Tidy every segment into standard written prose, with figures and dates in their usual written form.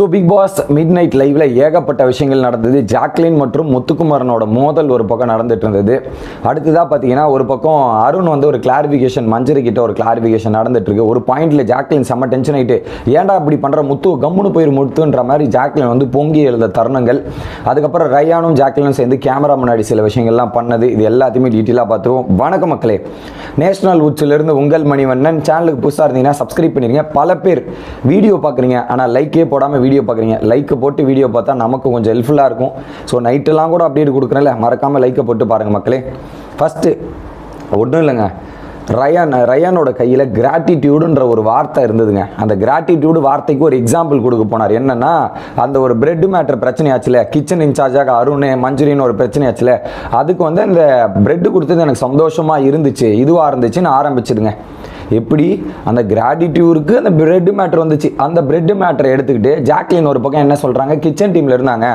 So Bigg Boss midnight லைவ்ல ஏகப்பட்ட விஷயங்கள் நடந்தது. ஜாக்லின் மற்றும் முத்துக்குமரனோட மோதல் ஒரு பக்கம் நடந்துட்டு இருந்தது. அடுத்ததாக பார்த்தீங்கன்னா ஒரு பக்கம் அருண் வந்து ஒரு கிளாரிஃபிகேஷன், மஞ்சரி கிட்ட ஒரு கிளாரிஃபிகேஷன் நடந்துட்டு இருக்கு. ஒரு பாயிண்ட்ல ஜாக்லின் செம்ம டென்ஷன் ஆகிட்டு, ஏன்டா இப்படி பண்ற முத்து, கம்முனு போயிரு முத்துன்ற மாதிரி ஜாக்லின் வந்து பொங்கி எழுத தருணங்கள். அதுக்கப்புறம் ரயானும் ஜாக்லினும் சேர்ந்து கேமரா முன்னாடி சில விஷயங்கள்லாம் பண்ணது. இது எல்லாத்தையுமே டீட்டெயிலாக பார்த்துருவோம். வணக்கம் மக்களே, நேஷனல் உச்சிலிருந்து உங்கள் மணிவண்ணன். சேனலுக்கு புதுசாக இருந்தீங்கன்னா சப்ஸ்கிரைப் பண்ணிருங்க. பல பேர் வீடியோ பார்க்குறீங்க ஆனால் லைக்கே போடாமல் வீடியோ பார்க்குறீங்க. லைக் போட்டு வீடியோ பார்த்தா நமக்கு கொஞ்சம் ஹெல்ப்ஃபுல்லாக இருக்கும். ஸோ நைட்டெல்லாம் கூட அப்டேட் கொடுக்குறேன்ல, மறக்காமல் லைக்கை போட்டு பாருங்கள் மக்களே. ஃபஸ்ட்டு ஒன்றும் இல்லைங்க, ரயானோட கையில் கிராட்டிடியூடுன்ற ஒரு வார்த்தை இருந்ததுங்க. அந்த கிராட்டிடியூடு வார்த்தைக்கு ஒரு எக்ஸாம்பிள் கொடுக்க போனார். என்னன்னா, அந்த ஒரு பிரெட் மேட்டர் பிரச்சனையாச்சுல, கிச்சன் இன்சார்ஜாக அருண் மஞ்சுரின்னு ஒரு பிரச்சனையாச்சுல, அதுக்கு வந்து அந்த பிரெட் கொடுத்தது எனக்கு சந்தோஷமாக இருந்துச்சு, இதுவாக இருந்துச்சுன்னு ஆரம்பிச்சுதுங்க. எப்படி அந்த கிராட்டிடியூடுக்கு அந்த பிரெட் மேட்டர் வந்துச்சு. அந்த பிரெட் மேட்டரை எடுத்துக்கிட்டு ஜாக்லின் ஒரு பக்கம் என்ன சொல்கிறாங்க, கிச்சன் டீமில் இருந்தாங்க,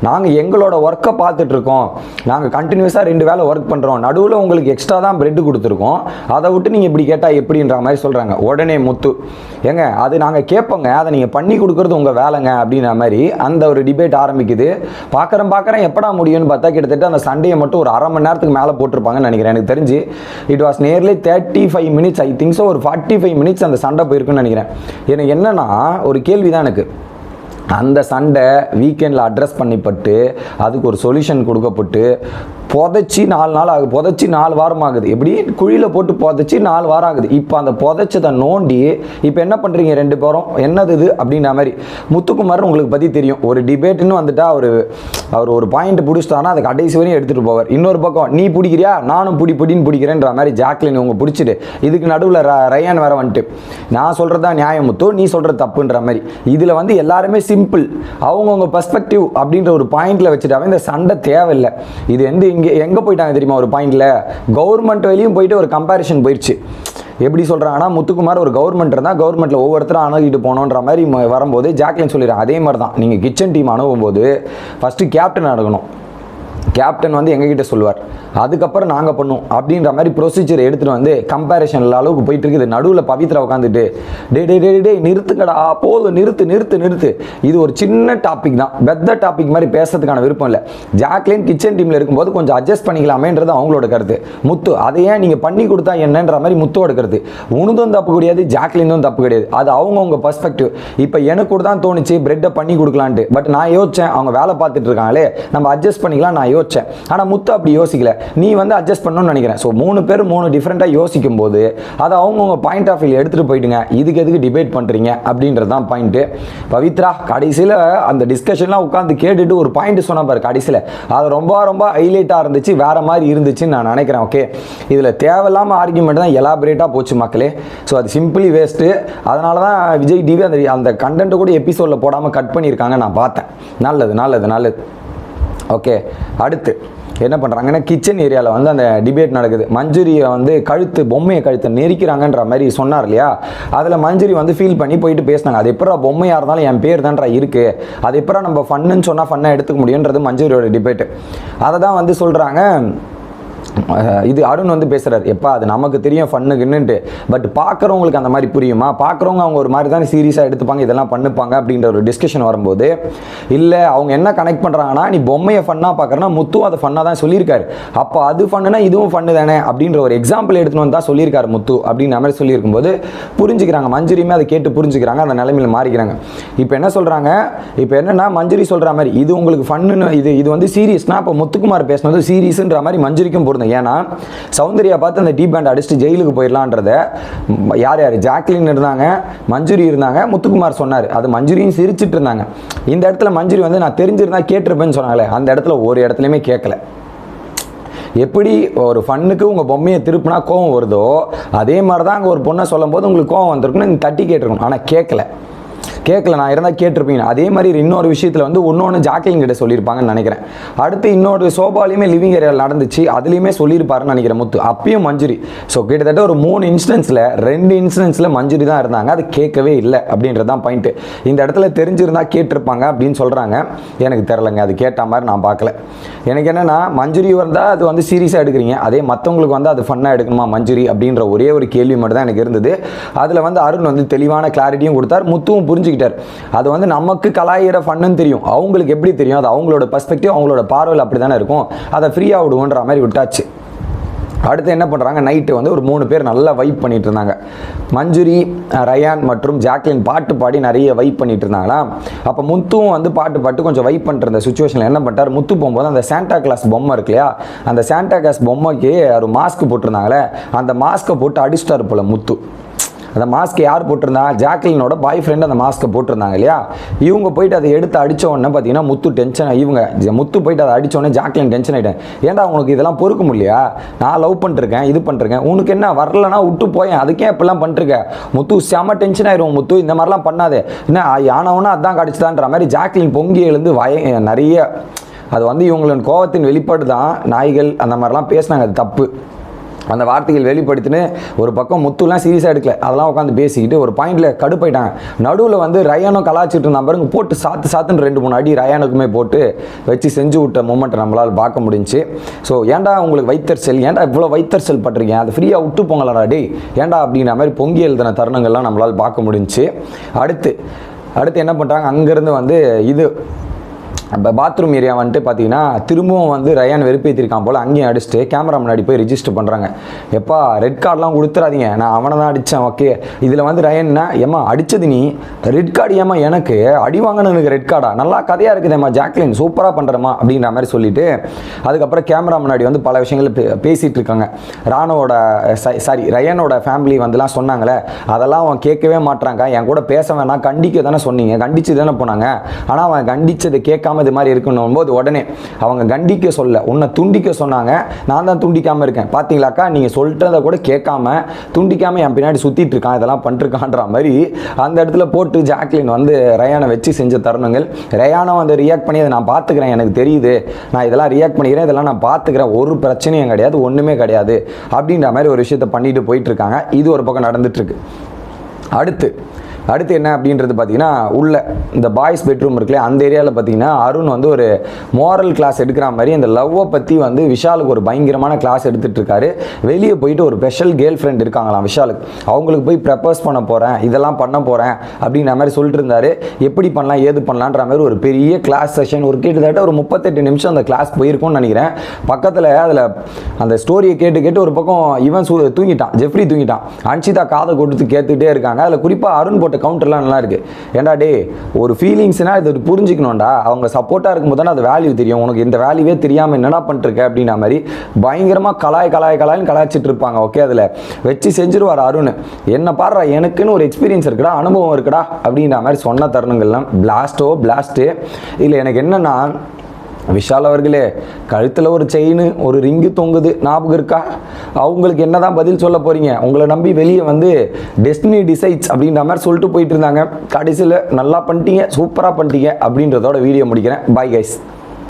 நாங்கள் எங்களோட ஒர்க்கை பார்த்துட்டு இருக்கோம், நாங்கள் கண்டினியூஸாக 2 வேளை ஒர்க் பண்ணுறோம், நடுவில் உங்களுக்கு எக்ஸ்ட்ரா தான் பிரெட் கொடுத்துருக்கோம், அதை விட்டு நீங்கள் இப்படி கேட்டால் எப்படின்ற மாதிரி சொல்கிறாங்க. உடனே முத்து, ஏங்க அது நாங்கள் கேட்போங்க, அதை நீங்கள் பண்ணி கொடுக்குறது உங்கள் வேலைங்க அப்படின்ற மாதிரி அந்த ஒரு டிபேட் ஆரம்பிக்குது. பார்க்குறேன் எப்படா முடியும்னு பார்த்தா கிட்டத்தட்ட அந்த சண்டையை மட்டும் ஒரு அரை மணி நேரத்துக்கு மேலே போட்டிருப்பாங்கன்னு நினைக்கிறேன். எனக்கு தெரிஞ்சு it was nearly 35 minutes, I think so. ஒரு 45 மினிட்ஸ் அந்த சண்டை போயிருக்குன்னு நினைக்கிறேன். எனக்கு என்னன்னா ஒரு கேள்வி தான் எனக்கு, அந்த சண்டை வீக்கெண்டில் அட்ரஸ் பண்ணிப்பட்டு அதுக்கு ஒரு சொல்யூஷன் கொடுக்கப்பட்டு புதைச்சி 4 நாள் ஆகுது, புதைச்சி 4 வாரம் ஆகுது, எப்படி குழியில் போட்டு புதைச்சி 4 வாரம் ஆகுது. இப்போ அந்த புதைச்சதை நோண்டி இப்போ என்ன பண்ணுறீங்க 2 பேரும், என்னது இது அப்படின்ற மாதிரி. முத்துக்குமார் உங்களுக்கு பற்றி தெரியும், ஒரு டிபேட்டுன்னு வந்துட்டா அவர் ஒரு பாயிண்ட் பிடிச்சிட்டானா அதை கடைசி வரையும் எடுத்துகிட்டு போவார். இன்னொரு பக்கம் நீ பிடிக்கிறியா, நானும் பிடின்னு பிடிக்கிறேன்ற மாதிரி ஜாக்லின் இவங்க பிடிச்சிட்டு, இதுக்கு நடுவில் ரயான் வேற வந்துட்டு நான் சொல்கிறதா நியாயம் முத்து, நீ சொல்கிறது தப்புன்ற மாதிரி. இதில் வந்து எல்லாருமே சிம்பிள், அவங்கவுங்க பர்ஸ்பெக்டிவ் அப்படின்ற ஒரு பாயிண்டில் வச்சுட்டாவே இந்த சண்டை தேவையில்லை. இது வந்து இங்கே எங்கே போயிட்டாங்க தெரியுமா, ஒரு பாயிண்டில் கவர்மெண்ட் வழியும் போயிட்டு ஒரு கம்பேரிஷன் போயிடுச்சு. எப்படி சொல்கிறாங்கன்னா, முத்துக்குமார் ஒரு கவர்மெண்ட் இருந்தால் கவர்மெண்ட்டில் ஒவ்வொருத்தரும் அணுகிட்டு போகணுன்ற மாதிரி வரும்போது ஜாக்லின் சொல்லிடுறாங்க, அதே மாதிரி தான் நீங்கள் கிச்சன் டீம் அணுகும் போது ஃபஸ்ட்டு கேப்டன் அணுகணும், கேப்டன் வந்து எங்ககிட்ட சொல்லுவார், அதுக்கப்புறம் நாங்கள் பண்ணுவோம் அப்படின்ற மாதிரி ப்ரொசீஜர் எடுத்துகிட்டு வந்து கம்பேரிஷன் அளவுக்கு போயிட்டு இருக்குது. நடுவில் பவித்ரா உட்காந்துட்டு டே நிறுத்துக்கடா, போதும் நிறுத்து. இது ஒரு சின்ன டாபிக் தான், பெத்த டாபிக் மாதிரி பேசுறதுக்கான விருப்பம் இல்லை. ஜாக்லின் கிச்சன் டீமில் இருக்கும்போது கொஞ்சம் அட்ஜஸ்ட் பண்ணிக்கலாமேன்றது அவங்களோட கருத்து. முத்து அதையே நீங்கள் பண்ணி கொடுத்தா என்னன்ற மாதிரி முத்துவோட கருத்து. உனதும் தப்பு கிடையாது, ஜாக்லினும் தப்பு கிடையாது, அது அவங்கவுங்க பர்ஸ்பெக்டிவ். இப்போ எனக்கு கூட தான் தோணுச்சு பிரெட்டை பண்ணி கொடுக்கலான்ட்டு, பட் நான் யோசித்தேன் அவங்க வேலை பார்த்துட்டு இருக்காங்களே, நம்ம அட்ஜஸ்ட் பண்ணிக்கலாம் நான் யோசிச்சேன். ஆனால் முத்து அப்படி யோசிக்கல, நீ வந்து அட்ஜஸ்ட் பண்ணணும்னு நினைக்கிறேன். ஸோ 3 பேர் 3 டிஃப்ரெண்ட்டாக யோசிக்கும் போது அதை அவங்கவுங்க பாயிண்ட் ஆஃப் வியூ எடுத்துகிட்டு போயிடுங்க, இதுக்கு எதுக்கு டிபேட் பண்ணுறீங்க அப்படின்றது தான் பாயிண்ட்டு. பவித்ரா கடைசியில் அந்த டிஸ்கஷன்லாம் உட்காந்து கேட்டுட்டு ஒரு பாயிண்ட் சொன்ன பாரு கடைசியில், அது ரொம்ப ஹைலைட்டாக இருந்துச்சு, வேறு மாதிரி இருந்துச்சுன்னு நான் நினைக்கிறேன். ஓகே, இதில் தேவையில்லாமல் ஆர்கியூமெண்ட் தான் எலாபரேட்டாக போச்சு மக்களே. ஸோ அது சிம்பிளி வேஸ்ட்டு. அதனால தான் விஜய் டிவி அந்த கண்டென்ட்டை கூட எபிசோடில் போடாமல் கட் பண்ணியிருக்காங்க, நான் பார்த்தேன். நல்லது. ஓகே, அடுத்து என்ன பண்ணுறாங்கன்னா, கிச்சன் ஏரியாவில் வந்து அந்த டிபேட் நடக்குது. மஞ்சுரியை வந்து பொம்மையை கழுத்தை நெரிக்கிறாங்கன்ற மாதிரி சொன்னார் இல்லையா, அதில் மஞ்சுரி வந்து ஃபீல் பண்ணி போயிட்டு பேசினாங்க, அது எப்போ பொம்மையாக இருந்தாலும் என் பேர் தான்றா இருக்குது, அது எப்போ நம்ம ஃபன்னுன்னு சொன்னால் ஃபன்னாக எடுத்துக்க முடியுன்றது மஞ்சுரியோட டிபேட்டு. அதை தான் வந்து சொல்கிறாங்க. இது அருண் வந்து பேசுகிறார், எப்பா அது நமக்கு தெரியும் ஃபன்னுக்குன்னுட்டு, பட் பார்க்குறவங்களுக்கு அந்த மாதிரி புரியுமா, பார்க்குறவங்க அவங்க ஒரு மாதிரி தான் சீரியஸாக எடுத்துப்பாங்க, இதெல்லாம் பண்ணுப்பாங்க அப்படின்ற ஒரு டிஸ்கஷன் வரும்போது, இல்லை அவங்க என்ன கனெக்ட் பண்ணுறாங்கன்னா, நீ பொம்மையை ஃபன்னாக பார்க்குறனா முத்து அதை ஃபன்னாக தான் சொல்லியிருக்காரு, அப்போ அது ஃபன்னுனா இதுவும் ஃபன்னு தானே அப்படின்ற ஒரு எக்ஸாம்பிள் எடுத்துன்னு வந்து தான் சொல்லியிருக்காரு முத்து அப்படின்ற மாதிரி சொல்லியிருக்கும்போது புரிஞ்சுக்கிறாங்க. மஞ்சுரியுமே அதை கேட்டு புரிஞ்சுக்கிறாங்க, அந்த நிலைமையில் மாறிக்கிறாங்க. இப்போ என்ன சொல்கிறாங்க, இப்போ என்னென்னா மஞ்சுரி சொல்கிற மாதிரி இது உங்களுக்கு ஃபன்னு, இது வந்து சீரியஸ்னா, அப்போ முத்துக்குமார் பேசினது சீரியஸ்ன்ற மாதிரி மஞ்சுரிக்கும் பொருந்தும். ஏன்னா சௌந்தர்யா பார்த்து அந்த டீ பேண்ட் அடிச்சுட்டு ஜெயிலுக்கு போயிடலான்றத யார் ஜாக்லின் இருந்தாங்க, மஞ்சுரி இருந்தாங்க, முத்துக்குமார் சொன்னார், அது மஞ்சுரியும் சிரிச்சிட்டு இருந்தாங்க. இந்த இடத்துல மஞ்சுரி வந்து நான் தெரிஞ்சிருந்தா கேட்டிருப்பேன்னு சொன்னாங்களே, அந்த இடத்துல ஒரு இடத்துலையுமே கேட்கல. எப்படி ஒரு ஃபன்னுக்கு உங்கள் பொம்மையை திருப்பினா கோவம் வருதோ, அதே மாதிரி தான் அங்கே ஒரு பொண்ணை சொல்லும் போது உங்களுக்கு கோவம் வந்திருக்குன்னு நீங்கள் தட்டி கேட்டிருக்கணும். ஆனால் கேட்கல, நான் இருந்தால் கேட்டிருப்பீங்க. அதே மாதிரி இன்னொரு விஷயத்தில் வந்து ஒன்று ஜாக்லின் கிட்ட சொல்லியிருப்பாங்கன்னு நினைக்கிறேன். அடுத்து இன்னொரு சோபாலையுமே லிவிங் ஏரியாவில் நடந்துச்சு, அதுலேயுமே சொல்லியிருப்பாருன்னு நினைக்கிறேன் முத்து, அப்பயும் மஞ்சுரி. ஸோ கிட்டத்தட்ட ஒரு 3 இன்ஸ்டன்ஸில் 2 இன்ஸ்டன்ஸில் மஞ்சுரி தான் இருந்தாங்க, அது கேட்கவே இல்லை அப்படின்றது தான் பாயிண்ட்டு. இந்த இடத்துல தெரிஞ்சிருந்தா கேட்டிருப்பாங்க அப்படின்னு சொல்கிறாங்க, எனக்கு தெரிலங்க, அது கேட்ட மாதிரி நான் பார்க்கல. எனக்கு என்னென்னா, மஞ்சுரி வந்தால் அது வந்து சீரியஸாக எடுக்கிறீங்க, அதே மற்றவங்களுக்கு வந்து அது ஃபன்னாக எடுக்கணுமா மஞ்சுரி அப்படின்ற ஒரே ஒரு கேள்வி மட்டும் தான் எனக்கு இருந்தது. அதில் வந்து அருண் வந்து தெளிவான கிளாரிட்டியும் கொடுத்தார், முத்துவும் புரிஞ்சு புரிஞ்சுக்கிட்டார். அது வந்து நமக்கு கலாயிற ஃபன்னு தெரியும், அவங்களுக்கு எப்படி தெரியும்? அது அவங்களோட பெர்ஸ்பெக்டிவ், அவங்களோட பார்வையில் அப்படி தானே இருக்கும். அதை ஃப்ரீயாக விடுவோன்ற மாதிரி விட்டாச்சு. அடுத்து என்ன பண்ணுறாங்க, நைட்டு வந்து ஒரு 3 பேர் நல்லா வைப் பண்ணிட்டு இருந்தாங்க. மஞ்சுரி, ரயான் மற்றும் ஜாக்லின் பாட்டு பாடி நிறைய வைப் பண்ணிட்டு இருந்தாங்களா. அப்போ முத்துவும் வந்து பாட்டு கொஞ்சம் வைப் பண்ணிட்டு இருந்த சுச்சுவேஷனில் என்ன பண்ணிட்டார், முத்து போகும்போது அந்த சாண்டா கிளாஸ் பொம்மை இருக்கு இல்லையா, அந்த சாண்டா கிளாஸ் பொம்மைக்கு ஒரு மாஸ்க் போட்டிருந்தாங்களே, அந்த மாஸ்க்கை போட்டு அடிச்சிட்டாரு போல முத்து. அந்த மாஸ்க் யார் போட்டிருந்தா, ஜாக்லினோட பாய் ஃப்ரெண்ட் அந்த மாஸ்க்கை போட்டிருந்தாங்க இல்லையா. இவங்க போயிட்டு அதை எடுத்து அடித்த உடனே பார்த்தீங்கன்னா முத்து டென்ஷன், முத்து போயிட்டு அதை அடித்த உடனே ஜாக்லின் டென்ஷன் ஆகிட்டேன். ஏன்டா உனக்கு இதெல்லாம் பொறுக்க முடியலையா, நான் லவ் பண்ணிருக்கேன், இது பண்ணிருக்கேன், உனக்கு என்ன வரலன்னா விட்டு போயேன், அதுக்கே இப்பெல்லாம் பண்ணிருக்க. முத்து செம டென்ஷன் ஆயிரும், முத்து இந்த மாதிரிலாம் பண்ணாதே, என்ன யானவனா அதான் கிடச்சிதான்ற மாதிரி ஜாக்லின் பொங்கி எழுந்து நிறைய, அது வந்து இவங்களின் கோவத்தின் வெளிப்பாடு தான். நாய்கள் அந்த மாதிரிலாம் பேசினாங்க, அது தப்பு. அந்த வார்த்தைகள் வெளிப்படுத்தின்னு ஒரு பக்கம் முத்துலாம் சீரியஸாக எடுக்கல, அதெல்லாம் உட்காந்து பேசிக்கிட்டு ஒரு பாயிண்டில் கடுப்பாயிட்டாங்க. நடுவில் வந்து ரயானும் கலாச்சிட்டு இருந்தா பாருங்க, போட்டு சாத்துன்னு 2-3 அடி ரயானுக்குமே போட்டு வச்சு செஞ்சு விட்ட மூமெண்ட்டை நம்மளால் பார்க்க முடிஞ்சு. ஸோ ஏன்டா உங்களுக்கு வைத்தறிச்சல், ஏன்டா இவ்வளோ வைத்தறிச்சல் பட்டிருக்கீங்க, அதை ஃப்ரீயாக விட்டு போங்களாடா டே ஏன்டா அப்படின்ற மாதிரி பொங்கி எழுதின தருணங்கள்லாம் நம்மளால் பார்க்க முடிஞ்சு. அடுத்து என்ன பண்ணுறாங்க, அங்கேருந்து வந்து இது இப்போ பாத்ரூம் ஏரியா வந்துட்டு பார்த்தீங்கன்னா திரும்பவும் வந்து ரயான் வெறுப்பேற்றிருக்கான் போல், அங்கேயும் அடிச்சுட்டு கேமரா முன்னாடி போய் ரிஜிஸ்டர் பண்ணுறாங்க. எப்பா ரெட் கார்டெலாம் கொடுத்துறாதீங்க, நான் அவனை தான் அடித்தேன், ஓகே. இதில் வந்து ரயான்னா, ஏம்மா அடித்தது நீ, ரெட் கார்டு ஏமா எனக்கு அடி வாங்கன்னு எனக்கு ரெட் கார்டா, நல்லா கதையாக இருக்குதேம்மா ஜாக்லின், சூப்பராக பண்ணுறமா அப்படின்ற மாதிரி சொல்லிவிட்டு அதுக்கப்புறம் கேமரா முன்னாடி வந்து பல விஷயங்கள் பேசிகிட்டு இருக்காங்க. ரயானோட ஃபேமிலி வந்துலாம் சொன்னாங்களே, அதெல்லாம் அவன் கேட்கவே மாட்டாங்க, என் கூட பேச வேணாம், கண்டிக்க தானே சொன்னீங்க, கண்டிச்சு தானே போனாங்க, ஆனால் அவன் கண்டிச்சதை கேட்காம இது மாதிரி இருக்கணும் போது உடனே அவங்க கண்டிக்க சொல்ல உன்னை துண்டிக்க சொன்னாங்க, நான் தான் துண்டிக்காமல் இருக்கேன், பார்த்தீங்களாக்கா, நீங்கள் சொல்லிட்டதை கூட கேட்காம துண்டிக்காமல் என் பின்னாடி சுற்றிட்டு இருக்கான், இதெல்லாம் பண்ணிருக்கான்ற மாதிரி அந்த இடத்துல போட்டு ஜாக்லின் வந்து ரயானை வச்சு செஞ்ச தருணங்கள். ரயானை வந்து ரியாக்ட் பண்ணி அதை நான் பார்த்துக்கிறேன், எனக்கு தெரியுது, நான் இதெல்லாம் ரியாக்ட் பண்ணிக்கிறேன், இதெல்லாம் நான் பார்த்துக்கிறேன், ஒரு பிரச்சனையும் கிடையாது, ஒன்றுமே கிடையாது அப்படின்ற மாதிரி ஒரு விஷயத்தை பண்ணிட்டு போயிட்டு இருக்காங்க. இது ஒரு பக்கம் நடந்துட்டு இருக்கு. அடுத்து என்ன அப்படின்றது பார்த்தீங்கன்னா, உள்ள இந்த பாய்ஸ் பெட்ரூம் இருக்குல்ல, அந்த ஏரியாவில் பார்த்தீங்கன்னா அருண் வந்து ஒரு மோரல் கிளாஸ் எடுக்கிற மாதிரி இந்த லவ்வை பற்றி வந்து விஷாலுக்கு ஒரு பயங்கரமான கிளாஸ் எடுத்துகிட்டு இருக்காரு. வெளியே போயிட்டு ஒரு ஸ்பெஷல் கேர்ள் ஃப்ரெண்ட் இருக்காங்களாம் விஷாலுக்கு, அவங்களுக்கு போய் ப்ரப்போஸ் பண்ண போகிறேன், இதெல்லாம் பண்ண போகிறேன் அப்படின்ற மாதிரி சொல்லிட்டு இருந்தாரு. எப்படி பண்ணலாம் ஏது பண்ணலான்ற மாதிரி ஒரு பெரிய கிளாஸ் செஷன், ஒரு கிட்டத்தட்ட ஒரு 38 நிமிஷம் அந்த கிளாஸ் போயிருக்கும்னு நினைக்கிறேன். பக்கத்தில் அதில் அந்த ஸ்டோரியை கேட்டு ஒரு பக்கம் இவன் தூங்கிட்டான், ஜெஃப்ரி தூங்கிட்டான், அன்ஷிதா காதை கொடுத்து கேட்டுகிட்டே இருக்காங்க. அதில் குறிப்பாக அருண் போட்ட கவுண்டர்லாம் நல்லா இருக்கு. ஏண்டா டே, ஒரு ஃபீலிங்ஸ்னா இது புரிஞ்சுக்கணும்டா, அவங்க சப்போர்ட்டாக இருக்கும்போது தானே அது வேல்யூ தெரியும், உனக்கு இந்த வேல்யூவே தெரியாமல் என்னடா பண்ணிருக்க அப்படின்ற மாதிரி பயங்கரமாக கலாய்ன்னு கலாய்ச்சிட்டு இருப்பாங்க. ஓகே, அதில் வச்சு செஞ்சிருவார் அருண். என்ன பாடுறா, எனக்குன்னு ஒரு எக்ஸ்பீரியன்ஸ் இருக்குடா, அனுபவம் இருக்குடா அப்படின்ற மாதிரி சொன்ன தருணங்கள்லாம் பிளாஸ்ட்டு. இல்லை எனக்கு என்னன்னா, விஷால் அவர்களே, கழுத்தில் ஒரு செயின் ஒரு ரிங்கு தொங்குது, ஞாபகம் இருக்கா? அவங்களுக்கு என்ன தான் பதில் சொல்ல போகிறீங்க? உங்களை நம்பி வெளியே வந்து டெஸ்டினி டிசைட்ஸ் அப்படின்ற மாதிரி சொல்லிட்டு போயிட்டு இருந்தாங்க. கடைசியில் நல்லா பண்ணிட்டீங்க, சூப்பராக பண்ணிட்டீங்க அப்படின்றதோட வீடியோ முடிக்கிறேன். Bye guys.